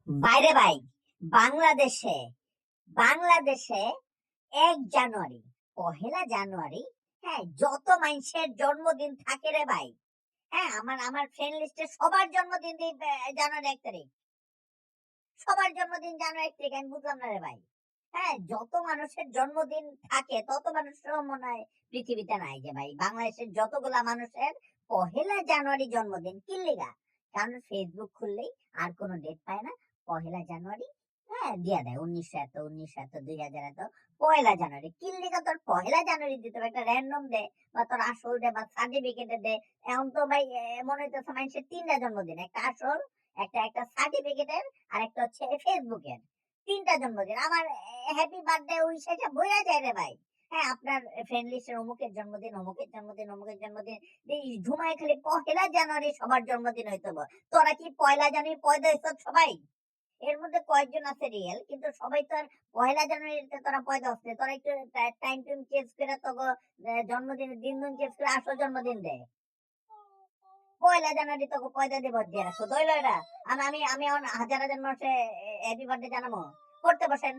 বাইরে ভাই, বাংলাদেশে বাংলাদেশে 1 জানুয়ারি, পহেলা জানুয়ারি, হ্যাঁ, যত মানুষের জন্মদিন থাকে রে ভাই। হ্যাঁ, আমার আমার ফ্রেন্ড লিস্টে সবার জন্মদিন জানুয়ারি 1 তারিখ। সবার জন্মদিন জানুয়ারি 1 তারিখ, আমি বুঝলাম না রে ভাই। হ্যাঁ, যত মানুষের জন্মদিন থাকে তত মানুষের মনে হয় পৃথিবীতে নাই যে ভাই, বাংলাদেশের যতগুলা মানুষের পহেলা জানুয়ারি জন্মদিন কি লিগা? কারণ ফেসবুক খুললেই আর কোনো ডেট পায় না, পহেলা জানুয়ারি, হ্যাঁ, দিয়া দেয় 1900 এত 2000 এত পয়লা জানুয়ারি। কি লিগা তোর পহেলা জানুয়ারি দিতে হবে? একটা র্যান্ডম দে, বা তোর আসল দে, বা সার্টিফিকেটে দে। এখন তো ভাই মনে হইতেছে মানুষের 3টা জন্মদিন, একটা আসল, একটা একটা সার্টিফিকেটের, আর একটা হচ্ছে ফেসবুকের। 3টা জন্মদিন। আমার হ্যাপি বার্থডে উইশ এটা বইয়া যায় রে ভাই। হ্যাঁ, আপনার ফ্রেন্ড লিস্টের অমুকের জন্মদিন, অমুকের জন্মদিন, অমুকের জন্মদিন, এই ঘুমায় খালি পহেলা জানুয়ারি সবার জন্মদিন হইতো। তোরা কি পয়লা জানুয়ারি পয়দা হইছ সবাই? এর মধ্যে কয়েকজন আছে রিয়েল, কিন্তু সবাই তো আর পহেলা জানুয়ারিতে তোরা পয়দা হচ্ছে। তোরা একটু টাইম টুইম চেঞ্জ করে তো জন্মদিনের দিন দিন চেঞ্জ করে আসল জন্মদিন দেয়। পয়লা জানুয়ারি তোকে পয়দা দিব দিয়ে রাখছো দইল এটা। আমি আমি আমি এখন হাজার হাজার মানুষে হ্যাপি বার্থডে জানাবো। করতে বসেন,